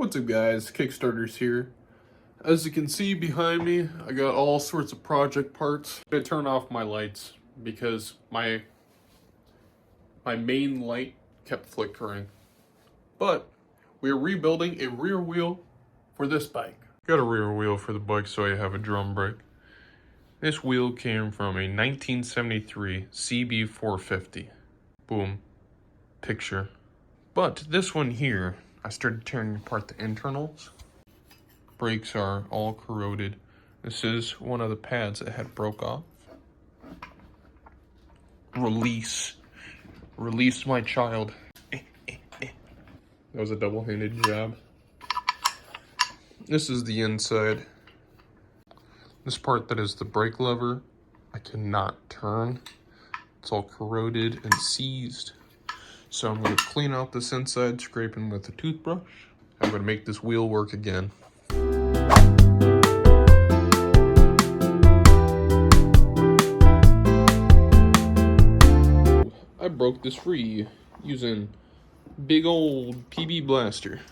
What's up guys, Kickstarters here. As you can see behind me, I got all sorts of project parts. I turn off my lights because my main light kept flickering. But we're rebuilding a rear wheel for this bike. Got a rear wheel for the bike so I have a drum brake. This wheel came from a 1973 CB450. Boom. Picture. But this one here, I started tearing apart the internals. Brakes are all corroded. This is one of the pads that had broke off. Release my child. That was a double-handed jab. This is the inside. This part that is the brake lever, I cannot turn. It's all corroded and seized. So I'm going to clean out this inside, scraping with a toothbrush. I'm going to make this wheel work again. I broke this free using big old PB blaster.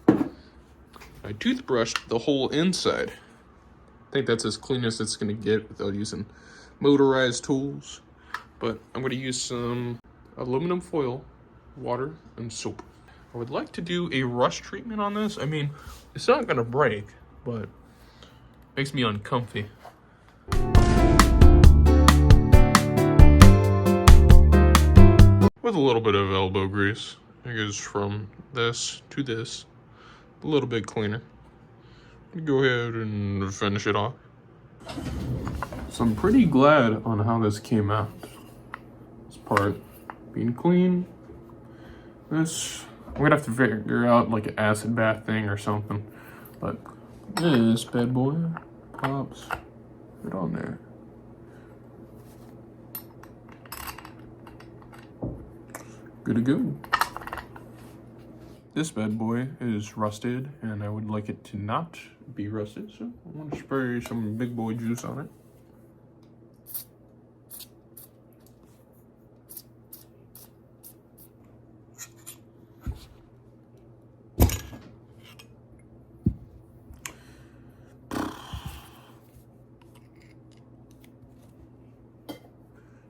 I toothbrushed the whole inside. I think that's as clean as it's going to get without using motorized tools. But I'm going to use some aluminum foil, water, and soap. I would like to do a rust treatment on this. I mean, it's not going to break, but it makes me uncomfy. With a little bit of elbow grease. It goes from this to this. A little bit cleaner. Go ahead and finish it off. So I'm pretty glad on how this came out. This part being clean. This, I'm gonna have to figure out like an acid bath thing or something. But this bad boy pops right on there. Good to go. This bad boy is rusted and I would like it to not be rusted, so I want to spray some big boy juice on it.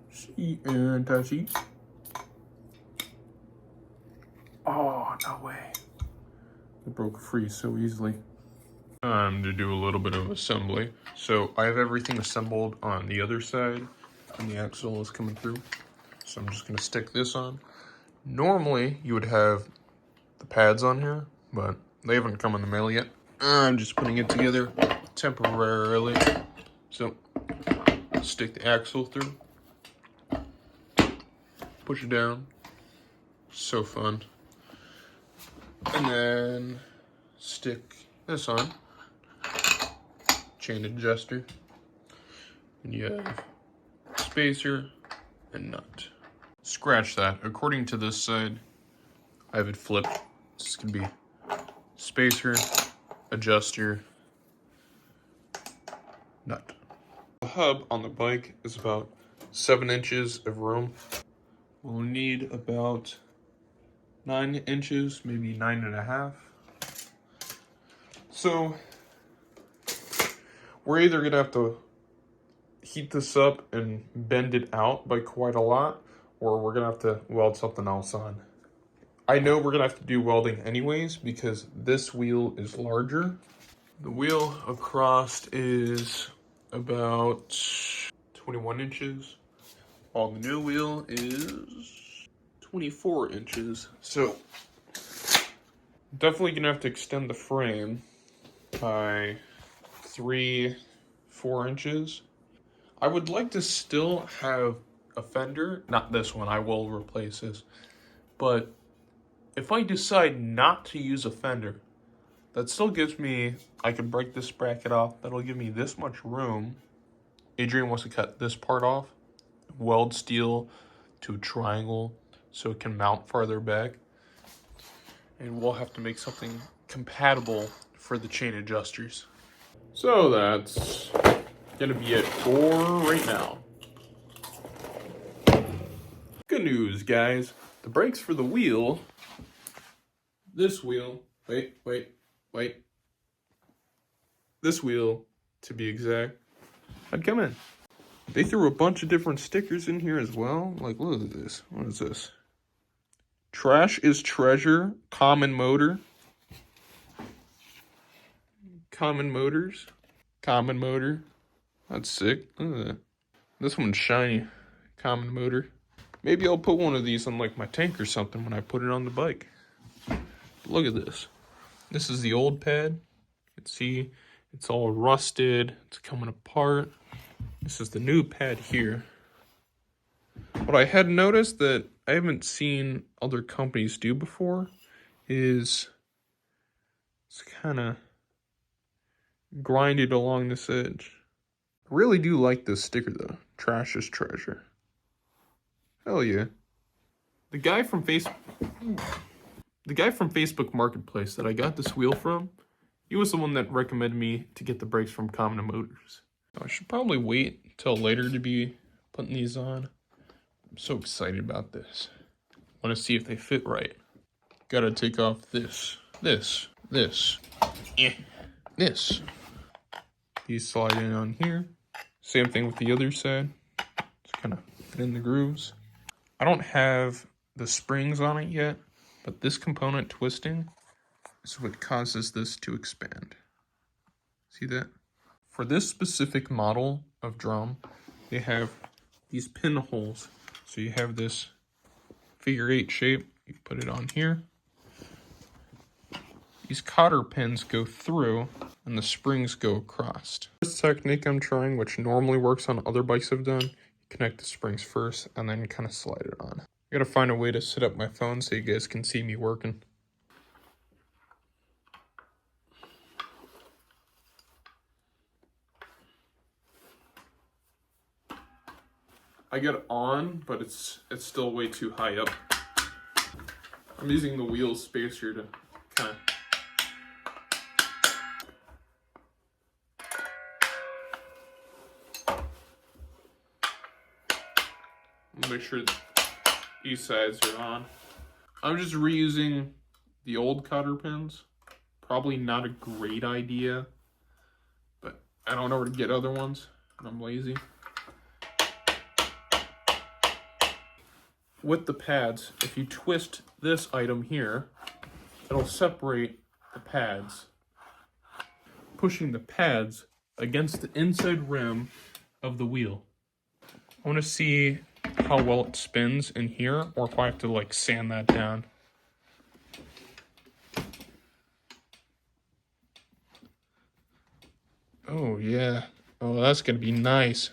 See and touchy. Oh, no way. It broke free so easily. Time to do a little bit of assembly. So I have everything assembled on the other side and the axle is coming through. So I'm just gonna stick this on. Normally you would have the pads on here, but they haven't come in the mail yet. I'm just putting it together temporarily. So stick the axle through, push it down. So fun. And then stick this on, chain adjuster, and you have spacer and nut. Scratch that. According to this side, I have it flipped. This can be spacer, adjuster, nut. The hub on the bike is about 7 inches of room. We'll need about 9 inches, maybe 9.5. So we're either gonna have to heat this up and bend it out by quite a lot, or we're gonna have to weld something else on. I know we're gonna have to do welding anyways because this wheel is larger. The wheel across is about 21 inches, while the new wheel is 24 inches. So definitely gonna have to extend the frame by 3-4 inches. I would like to still have a fender, not this one, I will replace this. But if I decide not to use a fender, that still gives me, I could break this bracket off, that'll give me this much room. Adrian wants to cut this part off, weld steel to a triangle so it can mount farther back. And we'll have to make something compatible for the chain adjusters. So that's gonna be it for right now. Good news, guys. The brakes for the wheel, this wheel, wait, Wait. This wheel, to be exact. I'd come in. They threw a bunch of different stickers in here as well. Like, look at this. What is this? Trash is treasure. Common motor. Common motors. Common motor. That's sick. Look at that. This one's shiny. Common motor. Maybe I'll put one of these on like my tank or something when I put it on the bike. Look at this. This is the old pad. You can see it's all rusted. It's coming apart. This is the new pad here. What I had noticed that I haven't seen other companies do before is it's kind of grinded along this edge. I really do like this sticker though. Trash is treasure. Hell yeah. The guy from Facebook Marketplace that I got this wheel from, he was the one that recommended me to get the brakes from Common Motors. I should probably wait till later to be putting these on. I'm so excited about this. I want to see if they fit right. Gotta take off this. These slide in on here. Same thing with the other side. Just kind of fit in the grooves. I don't have the springs on it yet, but this component twisting is what causes this to expand. See that? For this specific model of drum, they have these pinholes. So you have this figure 8 shape. You put it on here. These cotter pins go through and the springs go across. This technique I'm trying, which normally works on other bikes I've done, connect the springs first and then kind of slide it on. I gotta find a way to set up my phone so you guys can see me working. I got it on, but it's still way too high up. I'm using the wheel spacer to kind of make sure these sides are on. I'm just reusing the old cotter pins. Probably not a great idea, but I don't know where to get other ones, and I'm lazy. With the pads, if you twist this item here, it'll separate the pads, pushing the pads against the inside rim of the wheel. I want to see how well it spins in here, or if I have to like sand that down. Oh yeah, oh that's gonna be nice.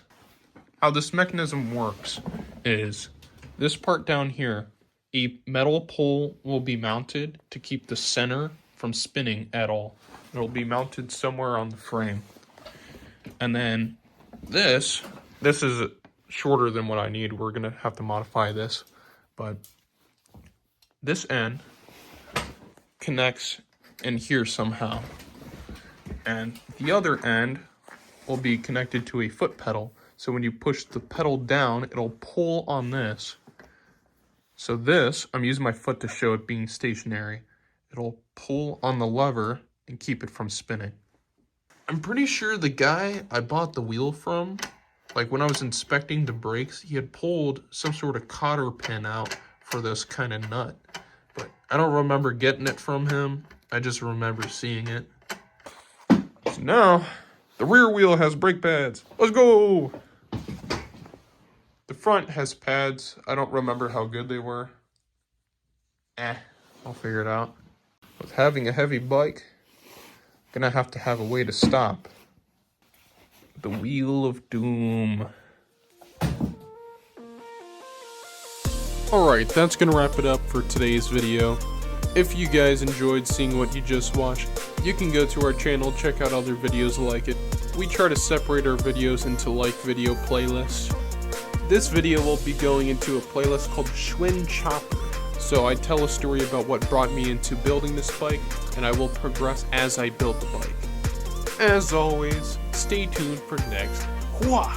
How this mechanism works is this part down here, a metal pole will be mounted to keep the center from spinning at all. It'll be mounted somewhere on the frame. And then this is shorter than what I need. We're gonna have to modify this, but this end connects in here somehow. And the other end will be connected to a foot pedal. So when you push the pedal down, it'll pull on this. So this, I'm using my foot to show it being stationary. It'll pull on the lever and keep it from spinning. I'm pretty sure the guy I bought the wheel from, like when I was inspecting the brakes, he had pulled some sort of cotter pin out for this kind of nut. But I don't remember getting it from him. I just remember seeing it. So now, the rear wheel has brake pads. Let's go! The front has pads. I don't remember how good they were. I'll figure it out. With having a heavy bike, I'm gonna have to have a way to stop. The Wheel of Doom. Alright, that's gonna wrap it up for today's video. If you guys enjoyed seeing what you just watched, you can go to our channel, check out other videos like it. We try to separate our videos into like video playlists. This video will be going into a playlist called Schwinn Chopper. So I tell a story about what brought me into building this bike, and I will progress as I build the bike. As always, stay tuned for next. Hua!